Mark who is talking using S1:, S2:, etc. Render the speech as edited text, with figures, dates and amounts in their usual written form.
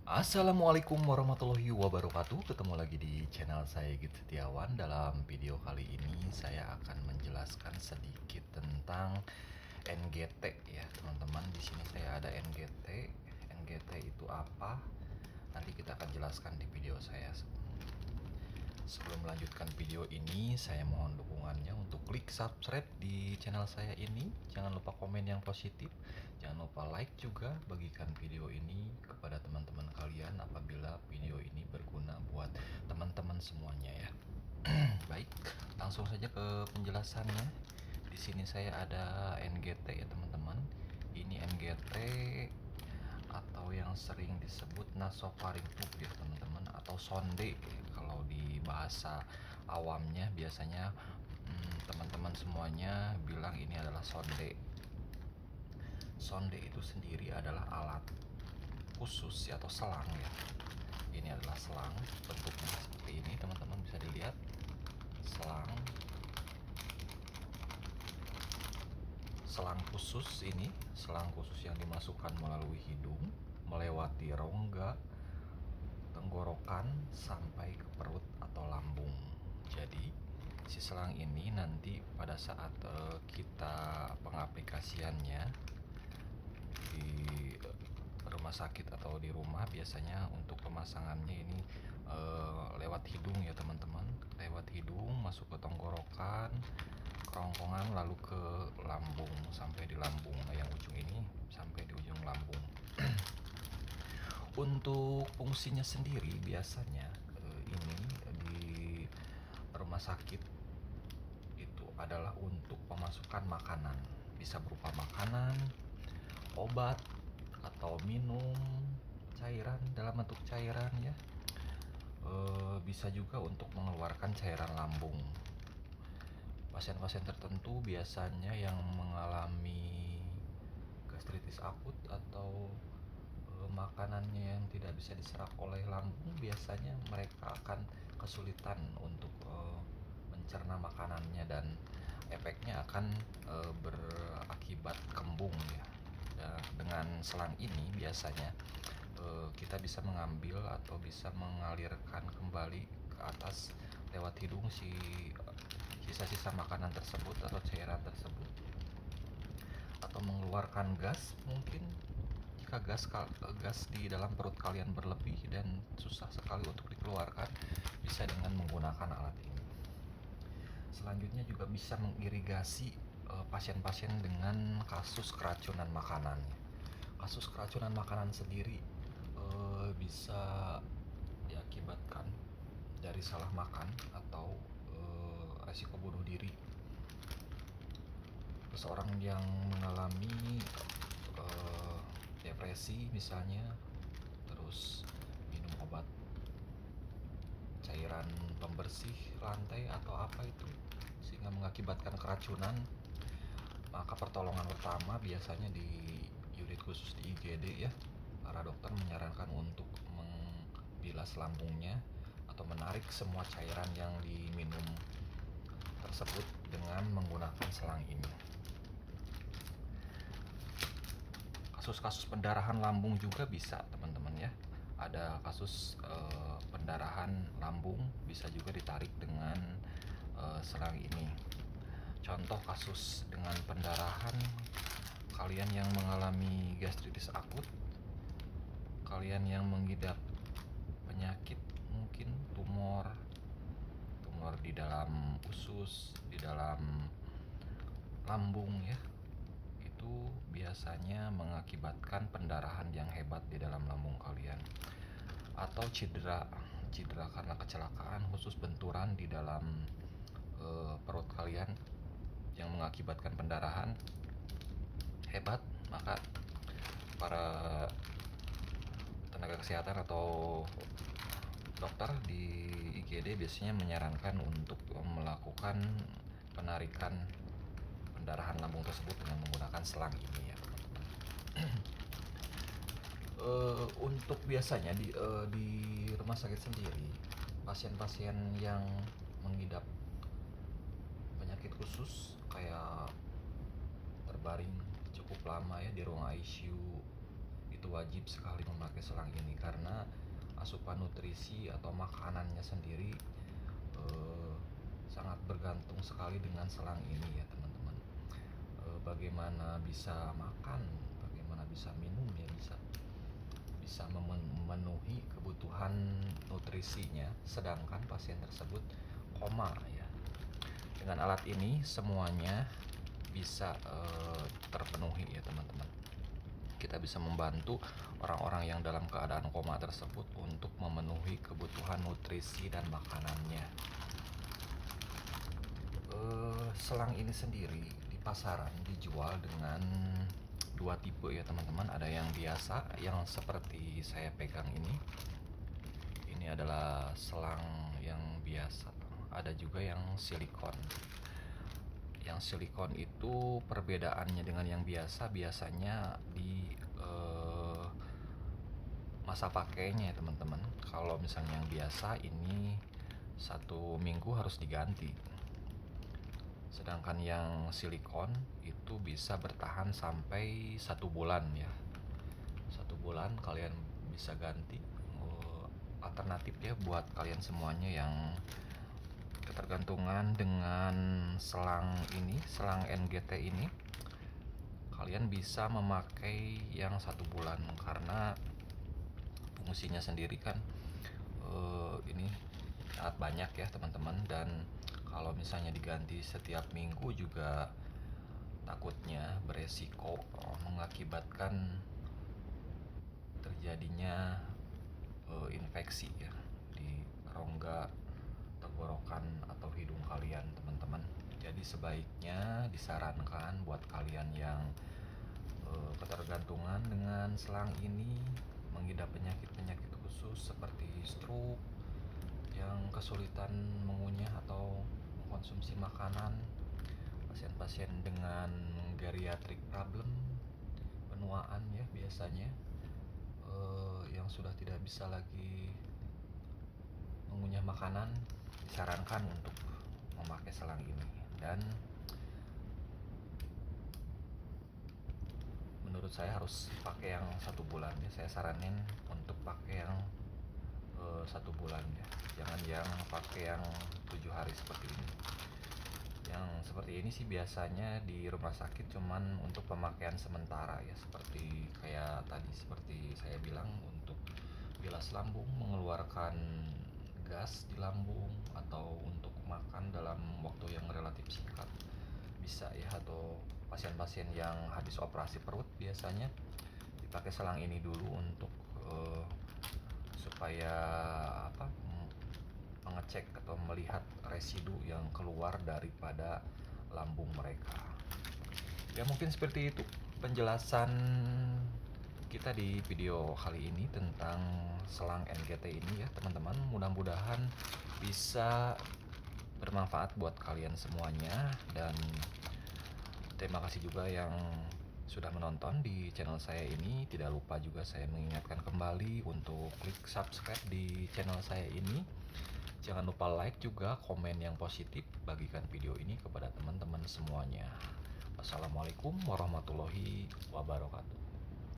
S1: Assalamualaikum warahmatullahi wabarakatuh. Ketemu lagi di channel saya Git Setiawan. Dalam video kali ini saya akan menjelaskan sedikit tentang NGT ya, teman-teman. Di sini saya ada NGT. NGT itu apa? Nanti kita akan jelaskan di video saya. Sebelum melanjutkan video ini, saya mohon dukungannya untuk klik subscribe di channel saya ini. Jangan lupa komen yang positif. Jangan lupa like juga, bagikan video ini kepada teman-teman kalian apabila video ini berguna buat teman-teman semuanya ya. Baik, langsung saja ke penjelasannya. Di sini saya ada NGT ya teman-teman. Ini NGT atau yang sering disebut nasofaring tube ya teman-teman, atau sonde kalau di bahasa awamnya. Biasanya teman-teman semuanya bilang ini adalah sonde. Sonde itu sendiri adalah alat khusus atau selang ya. Ini adalah selang, bentuknya seperti ini teman-teman, bisa dilihat. Selang khusus ini, selang khusus yang dimasukkan melalui hidung, melewati rongga, tenggorokan sampai ke perut atau lambung. Jadi si selang ini nanti pada saat kita pengaplikasiannya di rumah sakit atau di rumah, biasanya untuk pemasangannya ini lewat hidung ya teman-teman. Lewat hidung masuk ke tenggorokan, kerongkongan, lalu ke lambung sampai di lambung. Nah, yang ujung ini sampai di ujung lambung. Untuk fungsinya sendiri biasanya ini di rumah sakit itu adalah untuk pemasukan makanan. Bisa berupa makanan, obat, atau minum cairan dalam bentuk cairan ya. Bisa juga untuk mengeluarkan cairan lambung. Pasien-pasien tertentu biasanya yang mengalami gastritis akut atau makanannya yang tidak bisa diserap oleh lambung, biasanya mereka akan kesulitan untuk mencerna makanannya, dan efeknya akan berakibat kembung ya. Dengan selang ini biasanya kita bisa mengambil atau bisa mengalirkan kembali ke atas lewat hidung sisa-sisa makanan tersebut atau cairan tersebut, atau mengeluarkan gas. Mungkin jika gas di dalam perut kalian berlebih dan susah sekali untuk dikeluarkan, bisa dengan menggunakan alat ini. Selanjutnya juga bisa mengirigasi pasien-pasien dengan kasus keracunan makanan. Kasus keracunan makanan sendiri bisa diakibatkan dari salah makan atau resiko bunuh diri. Seseorang yang mengalami depresi misalnya, terus minum obat cairan pembersih lantai atau apa itu, sehingga mengakibatkan keracunan, maka pertolongan pertama biasanya di unit khusus di IGD ya, para dokter menyarankan untuk membilas lambungnya atau menarik semua cairan yang diminum tersebut dengan menggunakan selang ini. Kasus-kasus pendarahan lambung juga bisa teman-teman ya. Ada kasus pendarahan lambung bisa juga ditarik dengan selang ini. Contoh kasus dengan pendarahan, kalian yang mengalami gastritis akut, kalian yang mengidap penyakit mungkin tumor di dalam usus, di dalam lambung ya, itu biasanya mengakibatkan pendarahan yang hebat di dalam lambung kalian. Atau cedera karena kecelakaan, khusus benturan di dalam perut kalian yang mengakibatkan pendarahan hebat, maka para tenaga kesehatan atau dokter di IGD biasanya menyarankan untuk melakukan penarikan pendarahan lambung tersebut dengan menggunakan selang ini ya teman-teman. Untuk biasanya di rumah sakit sendiri, pasien-pasien yang mengidap penyakit khusus kayak terbaring cukup lama ya di ruang ICU, itu wajib sekali memakai selang ini karena asupan nutrisi atau makanannya sendiri sangat bergantung sekali dengan selang ini ya teman-teman. Bagaimana bisa makan, bagaimana bisa minum ya, bisa memenuhi kebutuhan nutrisinya sedangkan pasien tersebut koma ya. Dengan alat ini semuanya bisa terpenuhi ya teman-teman. Kita bisa membantu orang-orang yang dalam keadaan koma tersebut untuk memenuhi kebutuhan nutrisi dan makanannya. Selang ini sendiri di pasaran dijual dengan dua tipe ya teman-teman. Ada yang biasa yang seperti saya pegang ini. Ini adalah selang yang biasa. Ada juga yang silikon. Yang silikon itu perbedaannya dengan yang biasa biasanya di masa pakainya ya teman-teman. Kalau misalnya yang biasa ini 1 minggu harus diganti, sedangkan yang silikon itu bisa bertahan sampai 1 bulan ya. 1 bulan kalian bisa ganti. Alternatif ya buat kalian semuanya yang ketergantungan dengan selang ini, selang NGT ini, kalian bisa memakai yang 1 bulan karena fungsinya sendiri kan ini sangat banyak ya teman-teman, dan kalau misalnya diganti setiap minggu juga takutnya beresiko mengakibatkan terjadinya infeksi ya di rongga tenggorokan atau hidung kalian teman-teman. Jadi sebaiknya disarankan buat kalian yang ketergantungan dengan selang ini, mengidap penyakit-penyakit khusus seperti stroke, yang kesulitan mengunyah atau mengkonsumsi makanan, pasien-pasien dengan geriatric problem, penuaan ya biasanya, yang sudah tidak bisa lagi mengunyah makanan, disarankan untuk memakai selang ini. Dan menurut saya harus pakai yang 1 bulan ya. Saya saranin untuk pakai yang 1 bulan ya, jangan yang pakai yang 7 hari seperti ini. Yang seperti ini sih biasanya di rumah sakit cuman untuk pemakaian sementara ya, seperti kayak tadi seperti saya bilang, untuk bilas lambung, mengeluarkan gas di lambung, atau untuk makan dalam waktu yang relatif singkat bisa ya. Atau pasien-pasien yang habis operasi perut biasanya dipakai selang ini dulu untuk supaya mengecek atau melihat residu yang keluar daripada lambung mereka. Ya mungkin seperti itu penjelasan kita di video kali ini tentang selang NGT ini ya teman-teman. Mudah-mudahan bisa bermanfaat buat kalian semuanya, dan terima kasih juga yang sudah menonton di channel saya ini. Tidak lupa juga saya mengingatkan kembali untuk klik subscribe di channel saya ini. Jangan lupa like juga, komen yang positif, bagikan video ini kepada teman-teman semuanya. Wassalamualaikum warahmatullahi wabarakatuh.